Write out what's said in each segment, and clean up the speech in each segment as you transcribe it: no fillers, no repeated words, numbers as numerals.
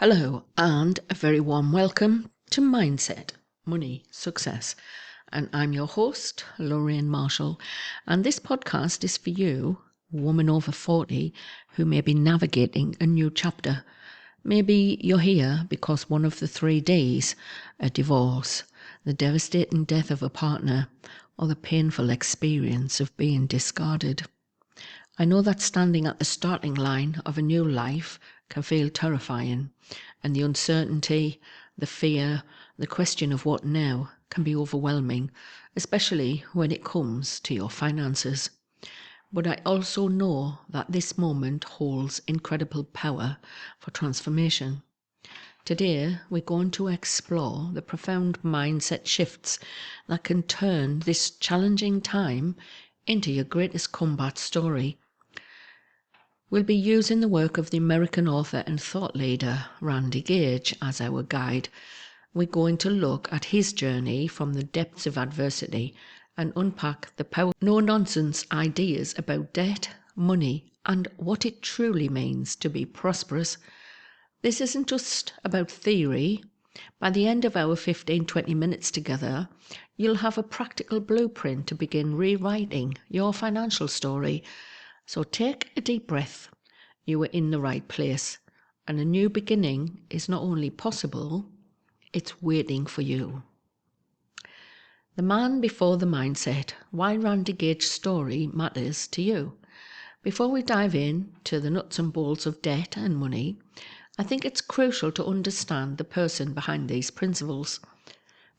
Hello, and a very warm welcome to Mindset, Money, Success. And I'm your host, Lorraine Marshall. And this podcast is for you, woman over 40, who may be navigating a new chapter. Maybe you're here because one of the 3 Ds, a divorce, the devastating death of a partner, or the painful experience of being discarded. I know that standing at the starting line of a new life can feel terrifying, and the uncertainty, the fear, the question of what now can be overwhelming, especially when it comes to your finances. But I also know that this moment holds incredible power for transformation. Today, we're going to explore the profound mindset shifts that can turn this challenging time into your greatest comeback story. We'll be using the work of the American author and thought leader Randy Gage as our guide. We're going to look at his journey from the depths of adversity and unpack the no-nonsense ideas about debt, money, and what it truly means to be prosperous. This isn't just about theory. By the end of our 15-20 minutes together, you'll have a practical blueprint to begin rewriting your financial story. So take a deep breath. You are in the right place, and a new beginning is not only possible, it's waiting for you. The man before the mindset, why Randy Gage's story matters to you. Before we dive in to the nuts and bolts of debt and money, I think it's crucial to understand the person behind these principles.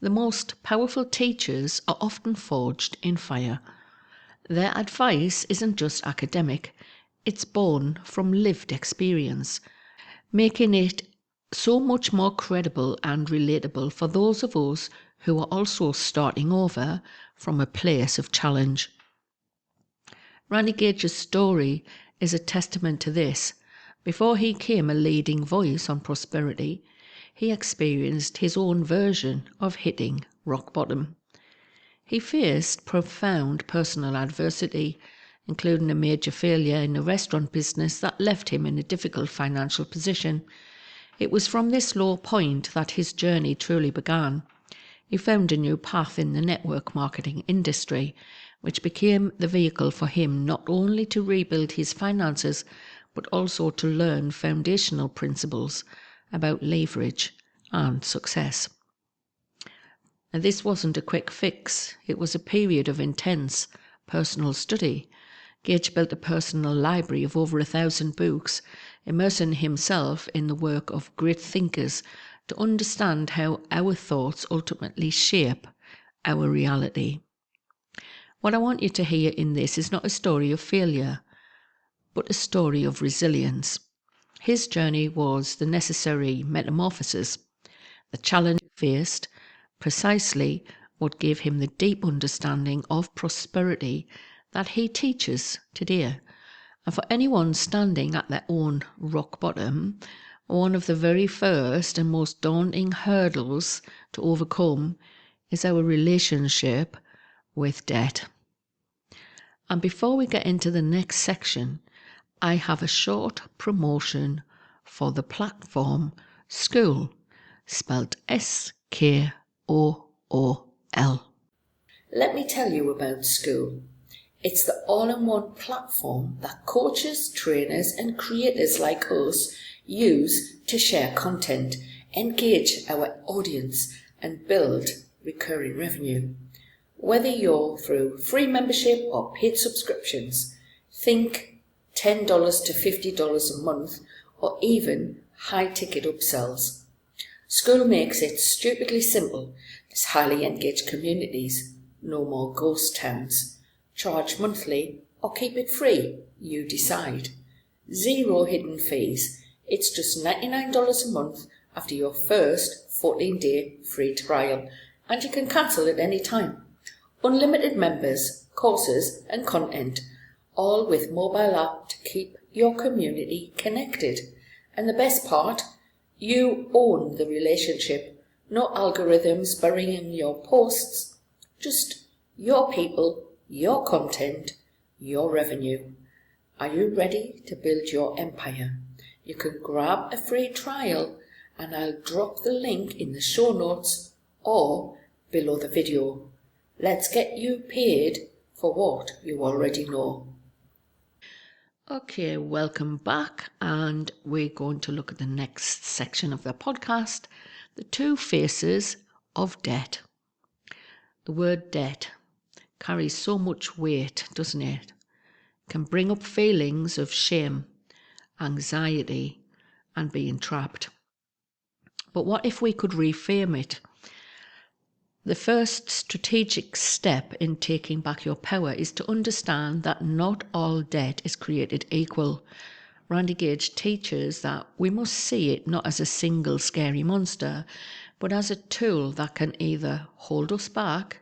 The most powerful teachers are often forged in fire. Their advice isn't just academic, it's born from lived experience, making it so much more credible and relatable for those of us who are also starting over from a place of challenge. Randy Gage's story is a testament to this. Before he became a leading voice on prosperity, he experienced his own version of hitting rock bottom. He faced profound personal adversity, including a major failure in the restaurant business that left him in a difficult financial position. It was from this low point that his journey truly began. He found a new path in the network marketing industry, which became the vehicle for him not only to rebuild his finances, but also to learn foundational principles about leverage and success. And this wasn't a quick fix. It was a period of intense personal study. Gage built a personal library of over 1,000 books, immersing himself in the work of great thinkers to understand how our thoughts ultimately shape our reality. What I want you to hear in this is not a story of failure, but a story of resilience. His journey was the necessary metamorphosis. The challenge he faced precisely what gave him the deep understanding of prosperity that he teaches today. And for anyone standing at their own rock bottom, one of the very first and most daunting hurdles to overcome is our relationship with debt. And before we get into the next section, I have a short promotion for the platform School, spelled SKOOL. Let me tell you about School. It's the all-in-one platform that coaches, trainers and creators like us use to share content, engage our audience and build recurring revenue. Whether you're through free membership or paid subscriptions, think $10 to $50 a month or even high-ticket upsells. School makes it stupidly simple. There's highly engaged communities, no more ghost towns. Charge monthly or keep it free, you decide. 0 hidden fees. It's just $99 a month after your first 14-day free trial, and you can cancel at any time. Unlimited members, courses and content, all with mobile app to keep your community connected. And the best part, you own the relationship. No algorithms burying your posts, just your people, your content, your revenue. Are you ready to build your empire? You can grab a free trial and I'll drop the link in the show notes or below the video. Let's get you paid for what you already know. Okay, welcome back, and we're going to look at the next section of the podcast, the two faces of debt. The word debt carries so much weight, doesn't it? It can bring up feelings of shame, anxiety, and being trapped. But what if we could reframe it? The first strategic step in taking back your power is to understand that not all debt is created equal. Randy Gage teaches that we must see it not as a single scary monster, but as a tool that can either hold us back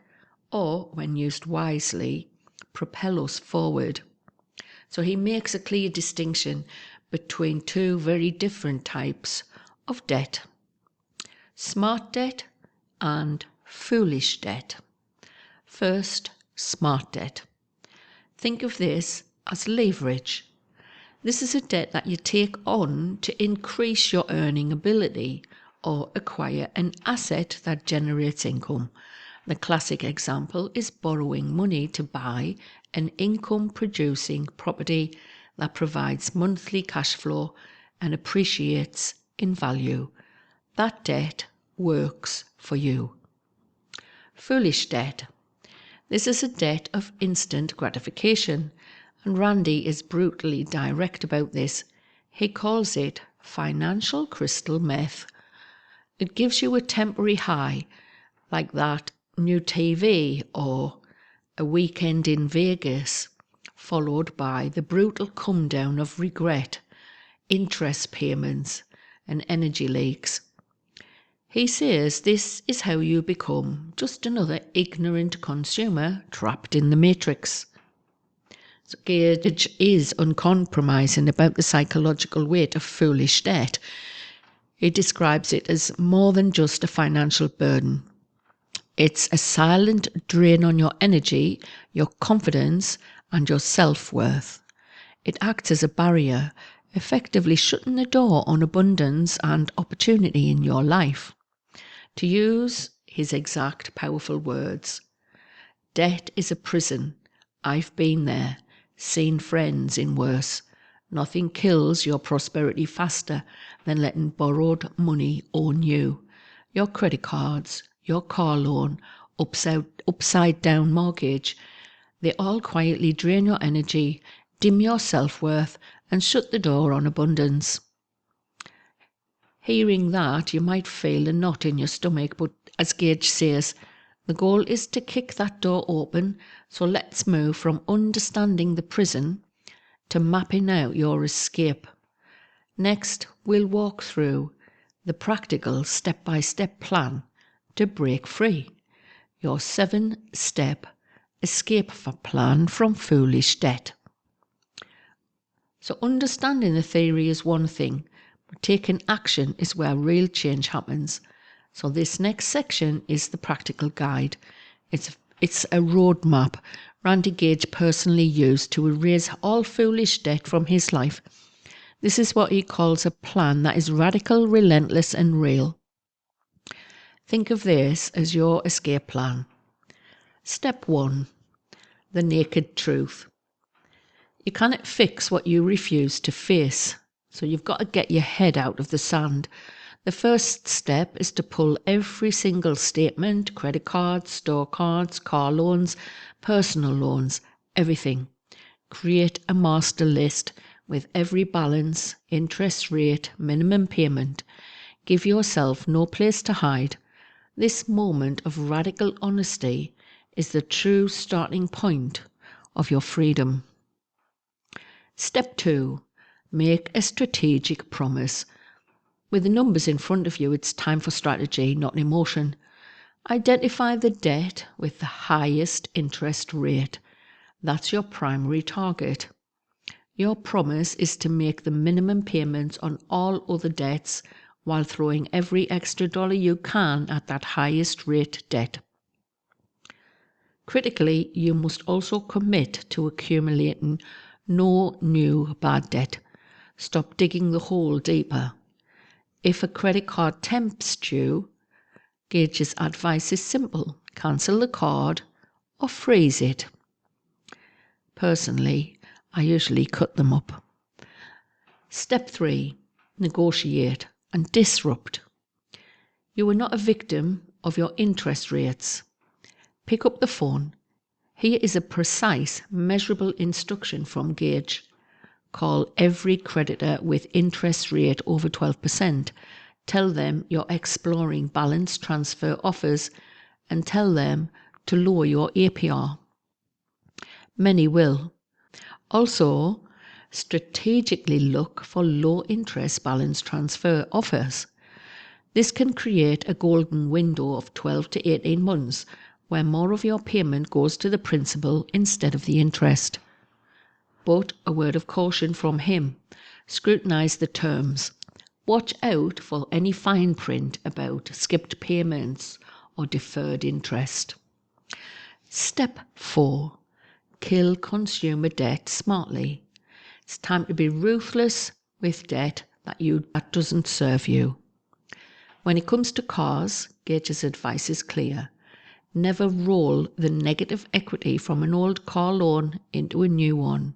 or, when used wisely, propel us forward. So he makes a clear distinction between two very different types of debt: smart debt and foolish debt. First, smart debt. Think of this as leverage. This is a debt that you take on to increase your earning ability or acquire an asset that generates income. The classic example is borrowing money to buy an income-producing property that provides monthly cash flow and appreciates in value. That debt works for you. Foolish debt. This is a debt of instant gratification, and Randy is brutally direct about this. He calls it financial crystal meth. It gives you a temporary high, like that new TV or a weekend in Vegas, followed by the brutal comedown of regret, interest payments, and energy leaks. He says this is how you become just another ignorant consumer trapped in the matrix. So Gage is uncompromising about the psychological weight of foolish debt. He describes it as more than just a financial burden. It's a silent drain on your energy, your confidence, and your self-worth. It acts as a barrier, effectively shutting the door on abundance and opportunity in your life. To use his exact powerful words, debt is a prison. I've been there, seen friends in worse. Nothing kills your prosperity faster than letting borrowed money own you. Your credit cards, your car loan, upside down mortgage, they all quietly drain your energy, dim your self-worth, and shut the door on abundance. Hearing that, you might feel a knot in your stomach, but as Gage says, the goal is to kick that door open, so let's move from understanding the prison to mapping out your escape. Next, we'll walk through the practical step-by-step plan to break free. Your 7-step escape plan from foolish debt. So understanding the theory is one thing, but taking action is where real change happens. So this next section is the practical guide. It's a roadmap Randy Gage personally used to erase all foolish debt from his life. This is what he calls a plan that is radical, relentless, and real. Think of this as your escape plan. Step 1. The naked truth. You cannot fix what you refuse to face, so you've got to get your head out of the sand. The first step is to pull every single statement, credit cards, store cards, car loans, personal loans, everything. Create a master list with every balance, interest rate, minimum payment. Give yourself no place to hide. This moment of radical honesty is the true starting point of your freedom. Step 2. Make a strategic promise. With the numbers in front of you, it's time for strategy, not emotion. Identify the debt with the highest interest rate. That's your primary target. Your promise is to make the minimum payments on all other debts while throwing every extra dollar you can at that highest rate debt. Critically, you must also commit to accumulating no new bad debt. Stop digging the hole deeper. If a credit card tempts you, Gage's advice is simple. Cancel the card or freeze it. Personally, I usually cut them up. Step 3. Negotiate and disrupt. You are not a victim of your interest rates. Pick up the phone. Here is a precise, measurable instruction from Gage. Call every creditor with interest rate over 12%. Tell them you're exploring balance transfer offers and tell them to lower your APR. Many will. Also, strategically look for low interest balance transfer offers. This can create a golden window of 12 to 18 months where more of your payment goes to the principal instead of the interest. But a word of caution from him. Scrutinize the terms. Watch out for any fine print about skipped payments or deferred interest. Step 4. Kill consumer debt smartly. It's time to be ruthless with debt that doesn't serve you. When it comes to cars, Gage's advice is clear. Never roll the negative equity from an old car loan into a new one.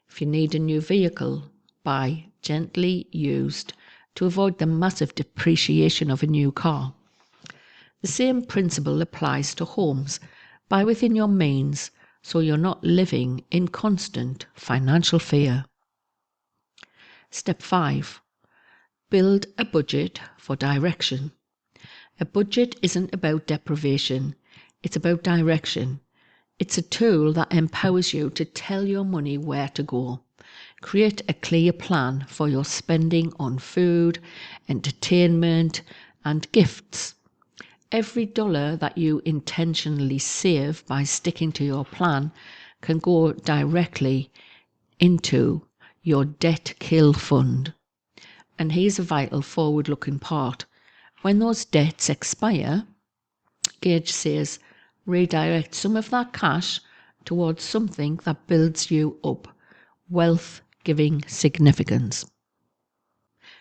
If you need a new vehicle, buy gently used to avoid the massive depreciation of a new car. The same principle applies to homes. Buy within your means so you're not living in constant financial fear. Step 5. Build a budget for direction. A budget isn't about deprivation, it's about direction. It's a tool that empowers you to tell your money where to go. Create a clear plan for your spending on food, entertainment, and gifts. Every dollar that you intentionally save by sticking to your plan can go directly into your debt kill fund. And here's a vital forward-looking part. When those debts expire, Gage says, redirect some of that cash towards something that builds you up, wealth giving significance.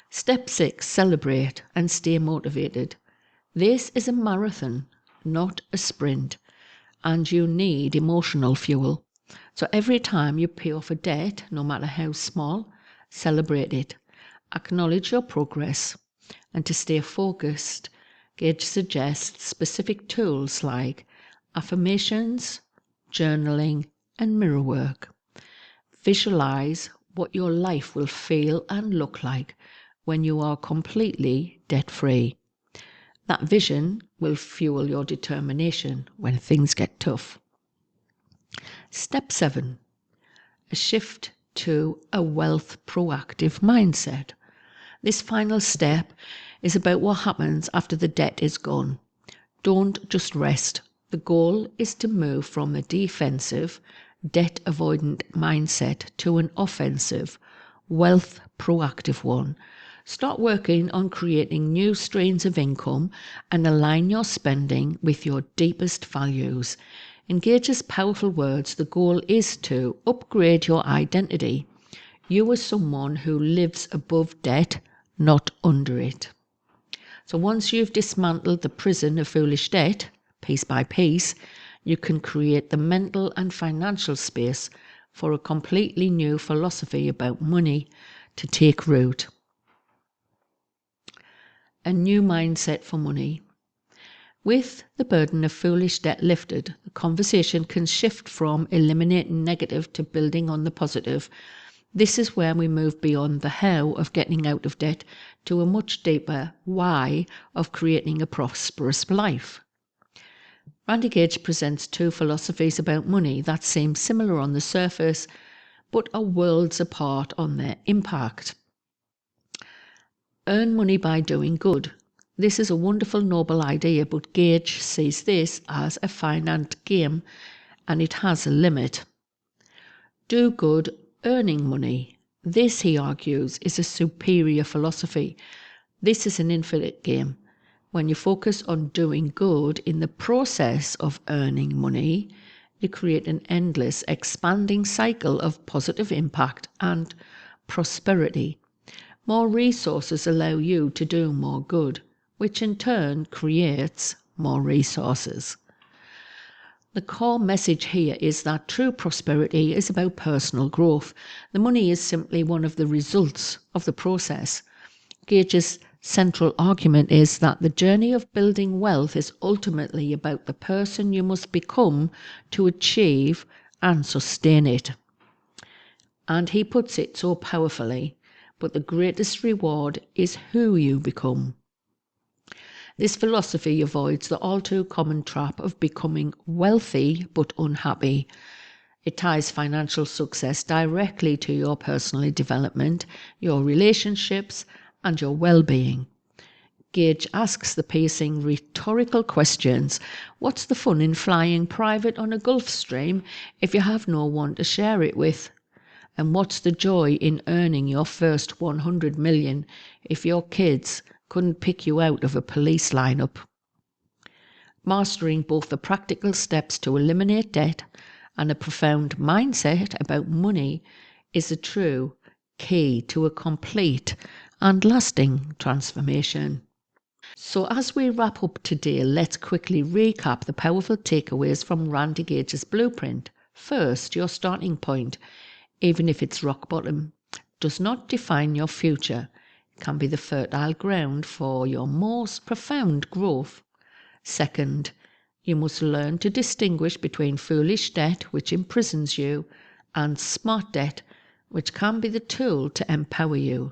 Step 6. Celebrate and stay motivated. This is a marathon, not a sprint, and you need emotional fuel. So every time you pay off a debt, no matter how small, celebrate it. Acknowledge your progress. And to stay focused, Gage suggests specific tools like affirmations, journaling, and mirror work. Visualize what your life will feel and look like when you are completely debt-free. That vision will fuel your determination when things get tough. Step 7. A shift to a wealth proactive mindset. This final step is about what happens after the debt is gone. Don't just rest. The goal is to move from a defensive, debt-avoidant mindset to an offensive, wealth proactive one. Start working on creating new streams of income and align your spending with your deepest values. In Gage's powerful words, the goal is to upgrade your identity. You are someone who lives above debt, not under it. So once you've dismantled the prison of foolish debt, piece by piece, you can create the mental and financial space for a completely new philosophy about money to take root. A new mindset for money. With the burden of foolish debt lifted, the conversation can shift from eliminating negative to building on the positive. This is where we move beyond the how of getting out of debt to a much deeper why of creating a prosperous life. Randy Gage presents two philosophies about money that seem similar on the surface, but are worlds apart on their impact. Earn money by doing good. This is a wonderful, noble idea, but Gage sees this as a finite game and it has a limit. Do good earning money. This, he argues, is a superior philosophy. This is an infinite game. When you focus on doing good in the process of earning money, you create an endless, expanding cycle of positive impact and prosperity. More resources allow you to do more good, which in turn creates more resources. The core message here is that true prosperity is about personal growth. The money is simply one of the results of the process. Gage's central argument is that the journey of building wealth is ultimately about the person you must become to achieve and sustain it. And he puts it so powerfully, but the greatest reward is who you become. This philosophy avoids the all too common trap of becoming wealthy but unhappy. It ties financial success directly to your personal development, your relationships, and your well-being. Gage asks the piercing rhetorical questions. What's the fun in flying private on a Gulf Stream if you have no one to share it with? And what's the joy in earning your first 100 million if your kids couldn't pick you out of a police lineup? Mastering both the practical steps to eliminate debt and a profound mindset about money is a true key to a complete and lasting transformation. So as we wrap up today, let's quickly recap the powerful takeaways from Randy Gage's blueprint. First, your starting point, even if it's rock bottom, does not define your future. It can be the fertile ground for your most profound growth. Second, you must learn to distinguish between foolish debt, which imprisons you, and smart debt, which can be the tool to empower you.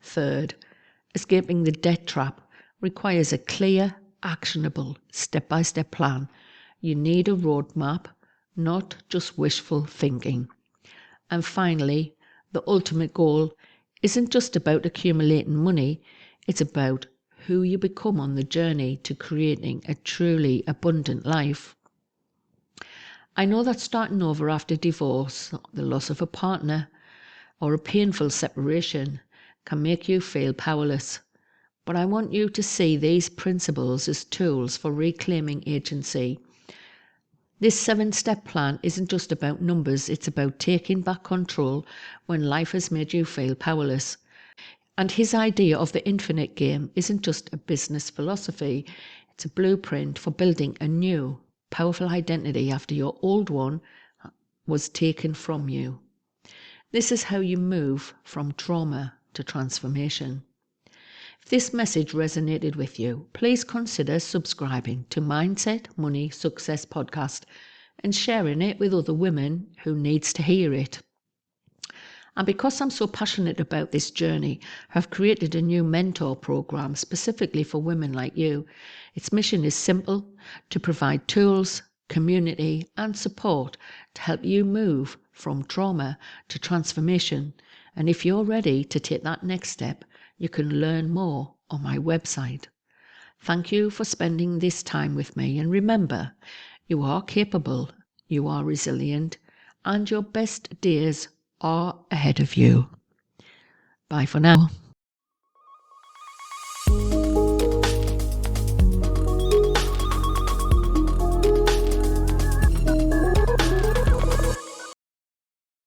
Third, escaping the debt trap requires a clear, actionable, step-by-step plan. You need a roadmap, not just wishful thinking. And finally, the ultimate goal isn't just about accumulating money, it's about who you become on the journey to creating a truly abundant life. I know that starting over after divorce, the loss of a partner, or a painful separation can make you feel powerless. But I want you to see these principles as tools for reclaiming agency. This 7-step plan isn't just about numbers, it's about taking back control when life has made you feel powerless. And his idea of the infinite game isn't just a business philosophy, it's a blueprint for building a new, powerful identity after your old one was taken from you. This is how you move from trauma to transformation. If this message resonated with you, please consider subscribing to Mindset, Money, Success podcast and sharing it with other women who needs to hear it. And because I'm so passionate about this journey, I've created a new mentor program specifically for women like you. Its mission is simple: to provide tools, community, and support to help you move from trauma to transformation. And if you're ready to take that next step, you can learn more on my website. Thank you for spending this time with me. And remember, you are capable, you are resilient, and your best days are ahead of you. Bye for now.